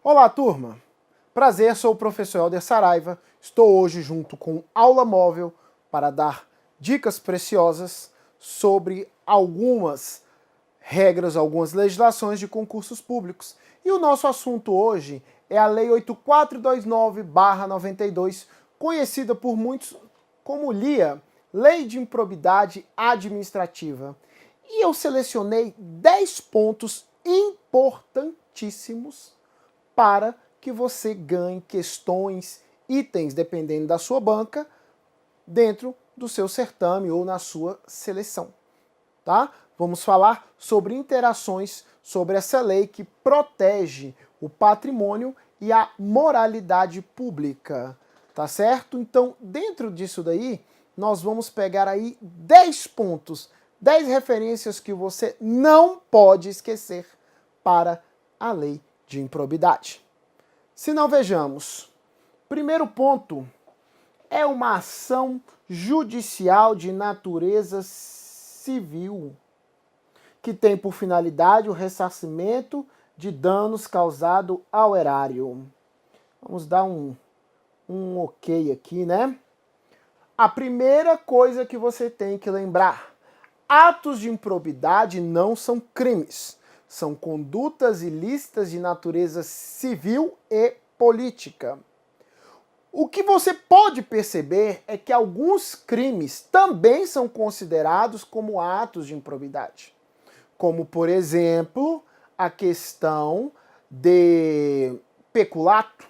Olá, turma! Prazer, sou o professor Helder Saraiva. Estou hoje junto com Aula Móvel para dar dicas preciosas sobre algumas regras, algumas legislações de concursos públicos. E o nosso assunto hoje é a Lei 8429/92, conhecida por muitos como LIA, Lei de Improbidade Administrativa. E eu selecionei 10 pontos importantíssimos para que você ganhe questões, itens, dependendo da sua banca, dentro do seu certame ou na sua seleção. Tá? Vamos falar sobre interações sobre essa lei que protege o patrimônio e a moralidade pública. Tá certo? Então, dentro disso daí, nós vamos pegar aí 10 pontos, 10 referências que você não pode esquecer para a lei de improbidade. Se não, vejamos. Primeiro ponto é uma ação judicial de natureza civil, que tem por finalidade o ressarcimento de danos causados ao erário. Vamos dar um ok aqui, né? A primeira coisa que você tem que lembrar: atos de improbidade não são crimes. São condutas ilícitas de natureza civil e política. O que você pode perceber é que alguns crimes também são considerados como atos de improbidade. Como, por exemplo, a questão de peculato,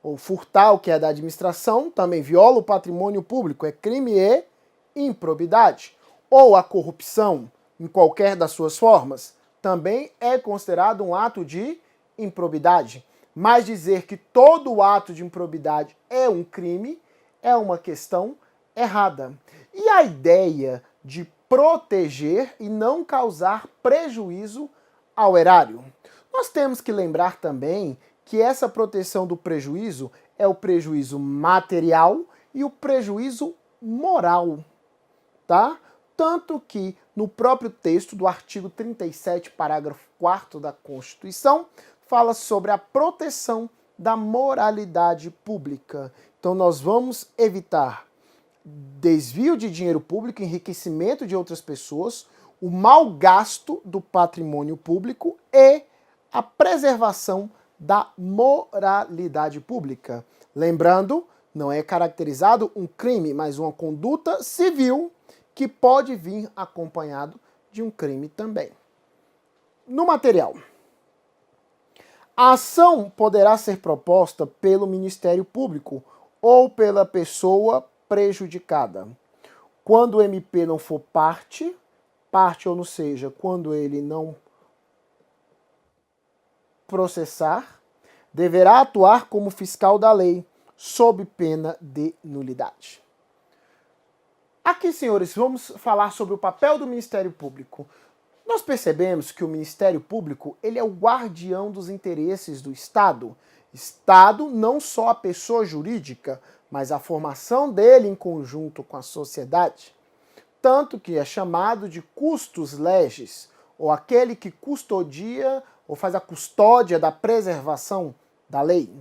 ou furtar, que é da administração, também viola o patrimônio público, é crime e improbidade. Ou a corrupção, em qualquer das suas formas, também é considerado um ato de improbidade. Mas dizer que todo ato de improbidade é um crime é uma questão errada. E a ideia de proteger e não causar prejuízo ao erário? Nós temos que lembrar também que essa proteção do prejuízo é o prejuízo material e o prejuízo moral, tá? Tanto que no próprio texto do artigo 37, parágrafo 4º da Constituição, fala sobre a proteção da moralidade pública. Então nós vamos evitar desvio de dinheiro público, enriquecimento de outras pessoas, o mau gasto do patrimônio público e a preservação da moralidade pública. Lembrando, não é caracterizado um crime, mas uma conduta civil que pode vir acompanhado de um crime também. No material, a ação poderá ser proposta pelo Ministério Público ou pela pessoa prejudicada. Quando o MP não for parte ou não seja, quando ele não processar, deverá atuar como fiscal da lei, sob pena de nulidade. Aqui, senhores, vamos falar sobre o papel do Ministério Público. Nós percebemos que o Ministério Público ele é o guardião dos interesses do Estado. Estado não só a pessoa jurídica, mas a formação dele em conjunto com a sociedade. Tanto que é chamado de custos legis, ou aquele que custodia ou faz a custódia da preservação da lei.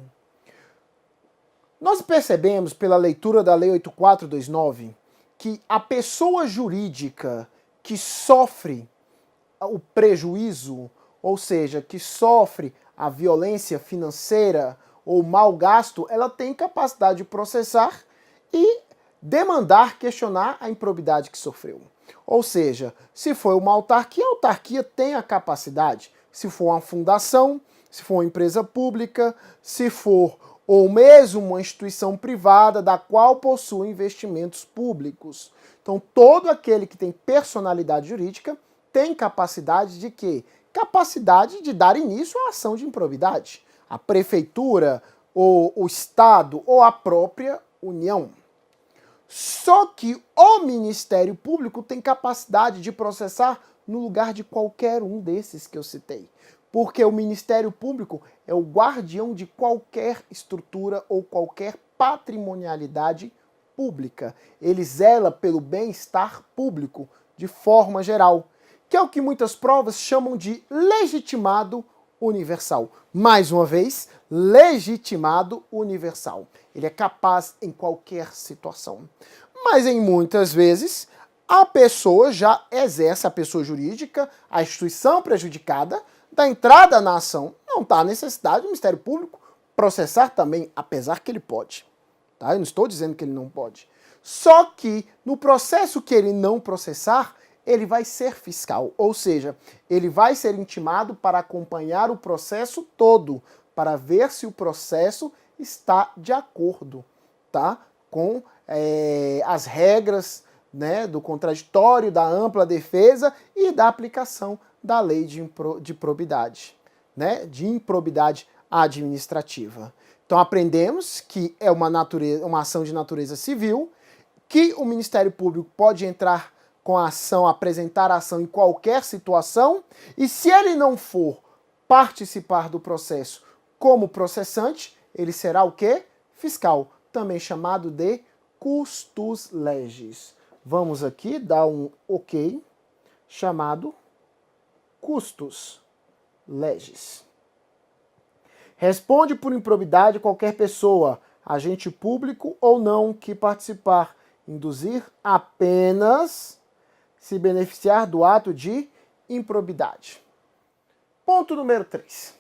Nós percebemos pela leitura da Lei 8429 que a pessoa jurídica que sofre o prejuízo, ou seja, que sofre a violência financeira ou mau gasto, ela tem capacidade de processar e demandar, questionar a improbidade que sofreu. Ou seja, se for uma autarquia, a autarquia tem a capacidade. Se for uma fundação, se for uma empresa pública, se for ou mesmo uma instituição privada da qual possui investimentos públicos. Então, todo aquele que tem personalidade jurídica tem capacidade de quê? Capacidade de dar início à ação de improbidade. A prefeitura, ou o Estado, ou a própria União. Só que o Ministério Público tem capacidade de processar no lugar de qualquer um desses que eu citei. Porque o Ministério Público é o guardião de qualquer estrutura ou qualquer patrimonialidade pública. Ele zela pelo bem-estar público de forma geral, que é o que muitas provas chamam de legitimado universal. Mais uma vez, legitimado universal. Ele é capaz em qualquer situação. Mas em muitas vezes, a pessoa já exerce, a pessoa jurídica, a instituição prejudicada, da entrada na ação. Não está a necessidade do Ministério Público processar também, apesar que ele pode. Tá? Eu não estou dizendo que ele não pode. Só que no processo que ele não processar, ele vai ser fiscal, ou seja, ele vai ser intimado para acompanhar o processo todo, para ver se o processo está de acordo, tá? Com as regras, né, do contraditório, da ampla defesa e da aplicação da lei de probidade, né, de improbidade administrativa. Então aprendemos que é uma ação de natureza civil, que o Ministério Público pode entrar com a ação, apresentar a ação em qualquer situação, e se ele não for participar do processo como processante, ele será o quê? Fiscal, também chamado de custos legis. Vamos aqui dar um OK, chamado custos legis. Responde por improbidade qualquer pessoa, agente público ou não, que participar, induzir apenas se beneficiar do ato de improbidade. Ponto número 3.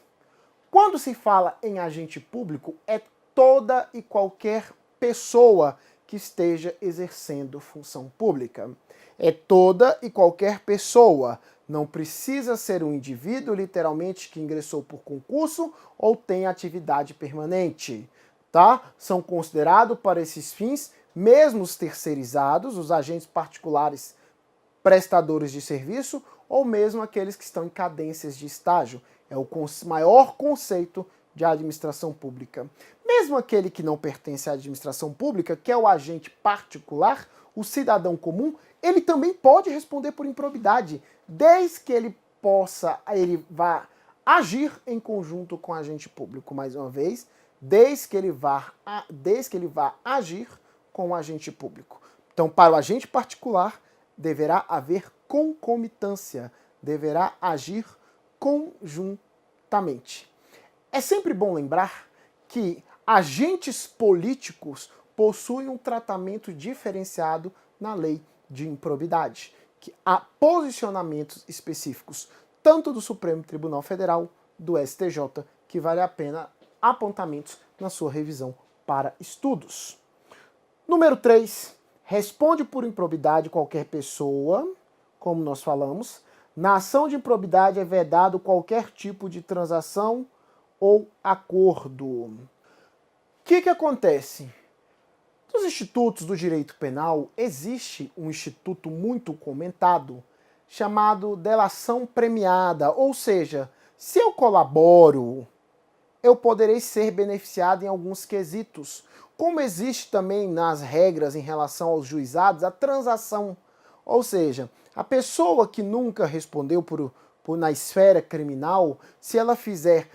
Quando se fala em agente público, é toda e qualquer pessoa que esteja exercendo função pública. É toda e qualquer pessoa. Não precisa ser um indivíduo, literalmente, que ingressou por concurso ou tem atividade permanente. Tá? São considerados para esses fins, mesmo os terceirizados, os agentes particulares prestadores de serviço, ou mesmo aqueles que estão em cadências de estágio. É o maior conceito de administração pública. Mesmo aquele que não pertence à administração pública, que é o agente particular, o cidadão comum, ele também pode responder por improbidade, desde que ele vá agir em conjunto com o agente público, mais uma vez, desde que ele vá agir com o agente público. Então, para o agente particular, deverá haver concomitância, deverá agir conjuntamente. É sempre bom lembrar que agentes políticos possuem um tratamento diferenciado na lei de improbidade, que há posicionamentos específicos, tanto do Supremo Tribunal Federal, do STJ, que vale a pena apontamentos na sua revisão para estudos. Número 3. Responde por improbidade qualquer pessoa, como nós falamos. Na ação de improbidade é vedado qualquer tipo de transação ou acordo. O que acontece? Nos institutos do direito penal, existe um instituto muito comentado chamado delação premiada, ou seja, se eu colaboro, eu poderei ser beneficiado em alguns quesitos. Como existe também nas regras em relação aos juizados, a transação. Ou seja, a pessoa que nunca respondeu na esfera criminal, se ela fizer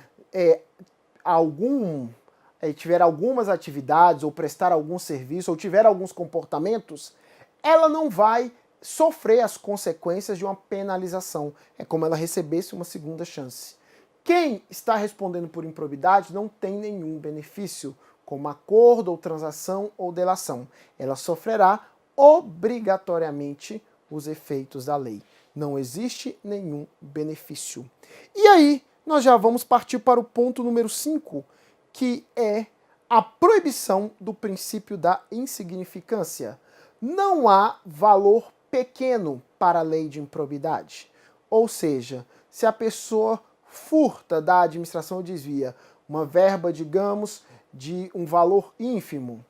tiver algumas atividades, ou prestar algum serviço, ou tiver alguns comportamentos, ela não vai sofrer as consequências de uma penalização. É como ela recebesse uma segunda chance. Quem está respondendo por improbidade não tem nenhum benefício, como acordo ou transação ou delação. Ela sofrerá obrigatoriamente os efeitos da lei. Não existe nenhum benefício. E aí, nós já vamos partir para o ponto número 5, que é a proibição do princípio da insignificância. Não há valor pequeno para a lei de improbidade. Ou seja, se a pessoa furta da administração ou desvia uma verba, digamos, de um valor ínfimo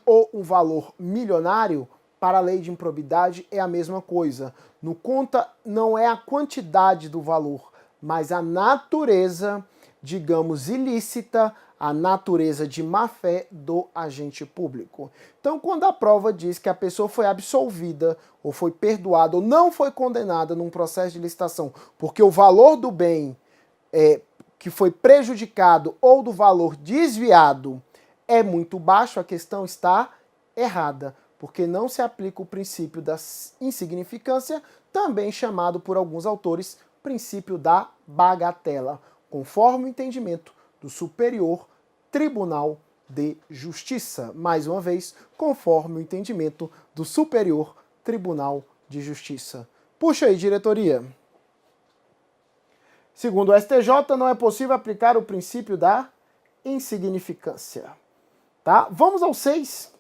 ou um valor milionário, para a lei de improbidade é a mesma coisa. No conta não é a quantidade do valor, mas a natureza, digamos, ilícita, a natureza de má-fé do agente público. Então, quando a prova diz que a pessoa foi absolvida, ou foi perdoada, ou não foi condenada num processo de licitação, porque o valor do bem que foi prejudicado ou do valor desviado é muito baixo, a questão está errada, porque não se aplica o princípio da insignificância, também chamado por alguns autores princípio da bagatela. conforme o entendimento do Superior Tribunal de Justiça. Mais uma vez, conforme o entendimento do Superior Tribunal de Justiça. Puxa aí, diretoria. Segundo o STJ, não é possível aplicar o princípio da insignificância. Tá? Vamos ao 6.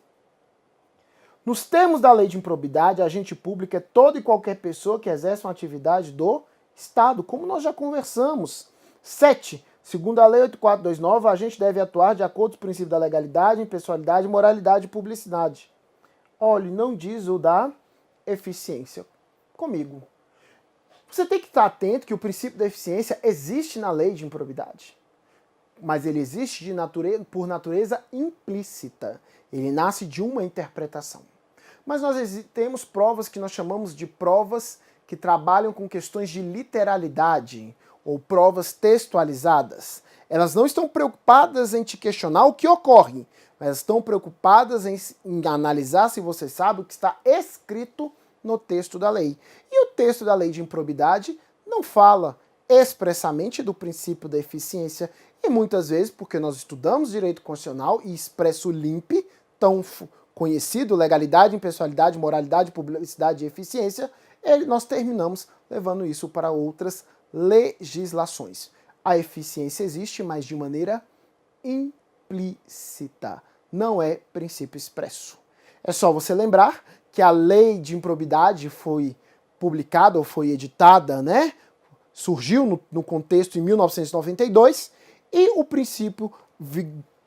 Nos termos da lei de improbidade, agente público é toda e qualquer pessoa que exerce uma atividade do Estado, como nós já conversamos. 7. Segundo a lei 8429, o agente deve atuar de acordo com os princípios da legalidade, impessoalidade, moralidade e publicidade. Olha, não diz o da eficiência. Comigo. Você tem que estar atento que o princípio da eficiência existe na lei de improbidade. Mas ele existe por natureza implícita. Ele nasce de uma interpretação. Mas nós temos provas que nós chamamos de provas que trabalham com questões de literalidade ou provas textualizadas. Elas não estão preocupadas em te questionar o que ocorre, mas estão preocupadas em analisar se você sabe o que está escrito no texto da lei. E o texto da lei de improbidade não fala expressamente do princípio da eficiência, e muitas vezes, porque nós estudamos direito constitucional e expresso limpe, tão conhecido, legalidade, impessoalidade, moralidade, publicidade e eficiência, nós terminamos levando isso para outras legislações. A eficiência existe, mas de maneira implícita. Não é princípio expresso. É só você lembrar que a lei de improbidade foi publicada ou foi editada, né? Surgiu no contexto em 1992 e o princípio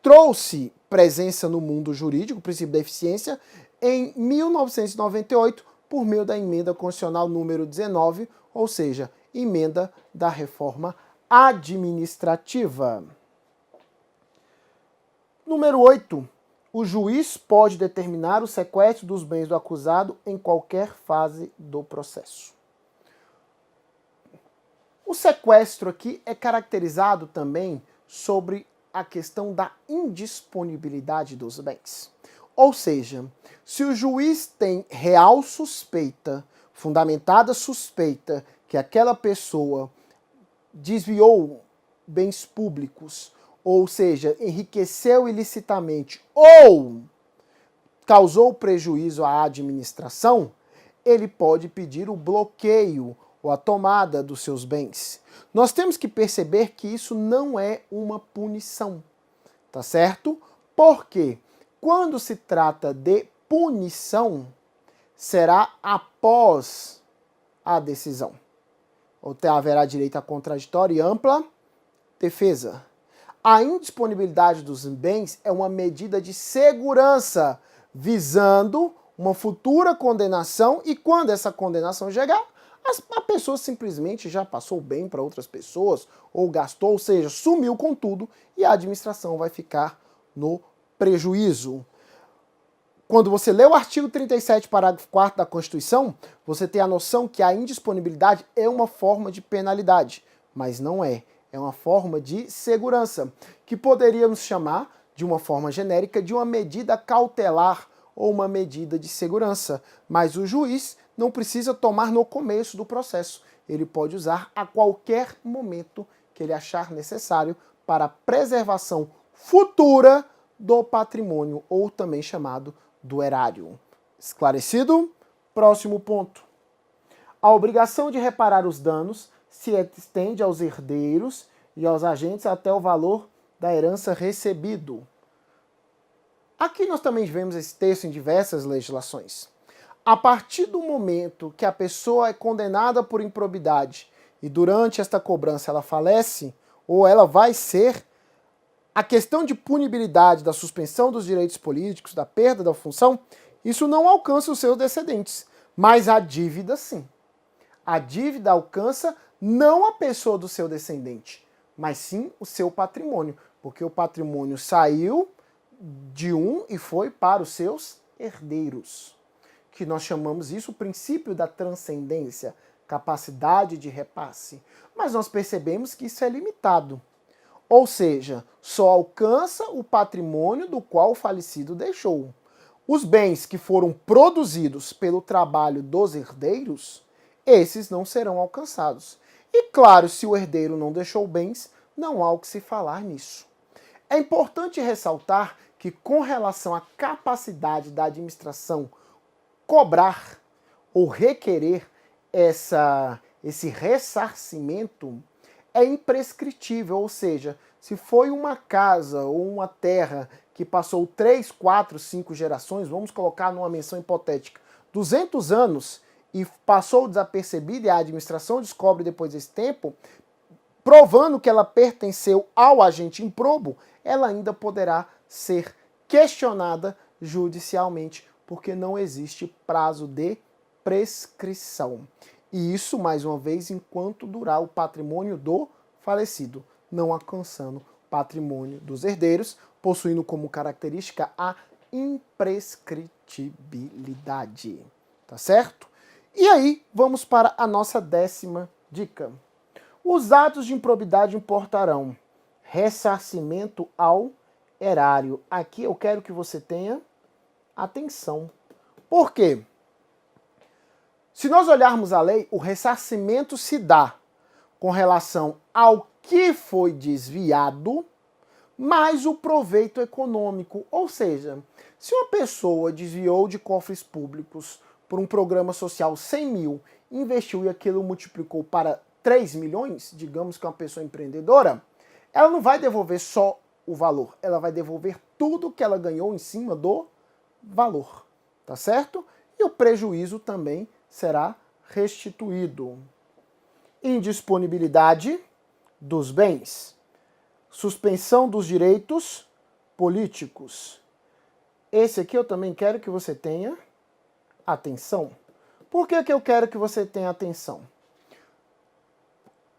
trouxe presença no mundo jurídico, o princípio da eficiência, em 1998 por meio da emenda constitucional número 19, ou seja, emenda da reforma administrativa. Número 8. O juiz pode determinar o sequestro dos bens do acusado em qualquer fase do processo. O sequestro aqui é caracterizado também sobre a questão da indisponibilidade dos bens. Ou seja, se o juiz tem real suspeita, fundamentada suspeita, que aquela pessoa desviou bens públicos, ou seja, enriqueceu ilicitamente ou causou prejuízo à administração, ele pode pedir o bloqueio ou a tomada dos seus bens. Nós temos que perceber que isso não é uma punição, tá certo? Porque quando se trata de punição, será após a decisão. Ou haverá direito a contraditório e ampla defesa. A indisponibilidade dos bens é uma medida de segurança, visando uma futura condenação, e quando essa condenação chegar, a pessoa simplesmente já passou o bem para outras pessoas, ou gastou, ou seja, sumiu com tudo, e a administração vai ficar no prejuízo. Quando você lê o artigo 37, parágrafo 4º da Constituição, você tem a noção que a indisponibilidade é uma forma de penalidade, mas não é. É uma forma de segurança, que poderíamos chamar, de uma forma genérica, de uma medida cautelar ou uma medida de segurança. Mas o juiz não precisa tomar no começo do processo. Ele pode usar a qualquer momento que ele achar necessário para a preservação futura do patrimônio, ou também chamado do erário. Esclarecido? Próximo ponto. A obrigação de reparar os danos se estende aos herdeiros e aos agentes até o valor da herança recebido. Aqui nós também vemos esse texto em diversas legislações. A partir do momento que a pessoa é condenada por improbidade e durante esta cobrança ela falece, ou ela vai ser, a questão de punibilidade, da suspensão dos direitos políticos, da perda da função, isso não alcança os seus descendentes, mas a dívida sim. A dívida alcança não a pessoa do seu descendente, mas sim o seu patrimônio, porque o patrimônio saiu de um e foi para os seus herdeiros, que nós chamamos isso o princípio da transcendência, capacidade de repasse. Mas nós percebemos que isso é limitado. Ou seja, só alcança o patrimônio do qual o falecido deixou. Os bens que foram produzidos pelo trabalho dos herdeiros, esses não serão alcançados. E claro, se o herdeiro não deixou bens, não há o que se falar nisso. É importante ressaltar que, com relação à capacidade da administração cobrar ou requerer esse ressarcimento, é imprescritível, ou seja, se foi uma casa ou uma terra que passou 3, 4, 5 gerações, vamos colocar numa menção hipotética, 200 anos e passou desapercebida e a administração descobre depois desse tempo, provando que ela pertenceu ao agente improbo, ela ainda poderá ser questionada judicialmente, porque não existe prazo de prescrição. E isso, mais uma vez, enquanto durar o patrimônio do falecido, não alcançando patrimônio dos herdeiros, possuindo como característica a imprescritibilidade. Tá certo? E aí, vamos para a nossa 10ª dica. Os atos de improbidade importarão ressarcimento ao erário. Aqui eu quero que você tenha atenção. Por quê? Se nós olharmos a lei, o ressarcimento se dá com relação ao que foi desviado, mais o proveito econômico. Ou seja, se uma pessoa desviou de cofres públicos por um programa social 100 mil, investiu e aquilo multiplicou para 3 milhões, digamos que é uma pessoa empreendedora, ela não vai devolver só o valor, ela vai devolver tudo que ela ganhou em cima do valor, tá certo? E o prejuízo também será restituído. Indisponibilidade dos bens, suspensão dos direitos políticos. Esse aqui eu também quero que você tenha atenção. Por que eu quero que você tenha atenção?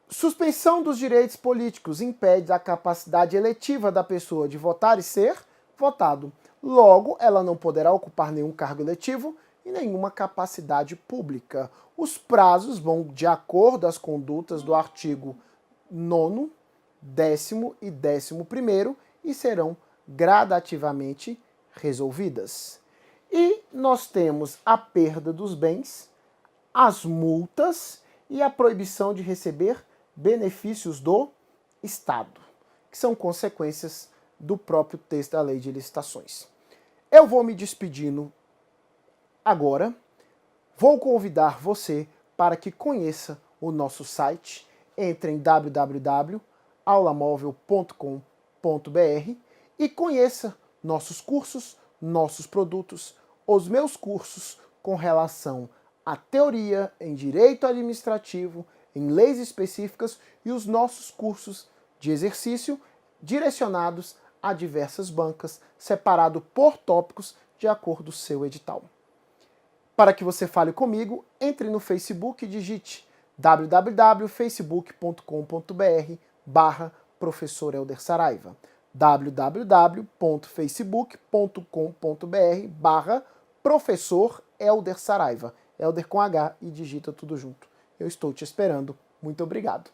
Suspensão dos direitos políticos impede a capacidade eletiva da pessoa de votar e ser votado. Logo, ela não poderá ocupar nenhum cargo eletivo e nenhuma capacidade pública. Os prazos vão de acordo às condutas do artigo 9º, 10º e 11º e serão gradativamente resolvidas. E nós temos a perda dos bens, as multas e a proibição de receber benefícios do Estado, que são consequências do próprio texto da Lei de Licitações. Eu vou me despedindo agora. Vou convidar você para que conheça o nosso site. Entre em www.aulamóvel.com.br e conheça nossos cursos, nossos produtos, os meus cursos com relação à teoria em direito administrativo, em leis específicas e os nossos cursos de exercício direcionados a diversas bancas, separado por tópicos de acordo com o seu edital. Para que você fale comigo, entre no Facebook e digite www.facebook.com.br/Professor Helder Saraiva, www.facebook.com.br/Professor Helder Saraiva, Helder com H e digita tudo junto. Eu estou te esperando. Muito obrigado.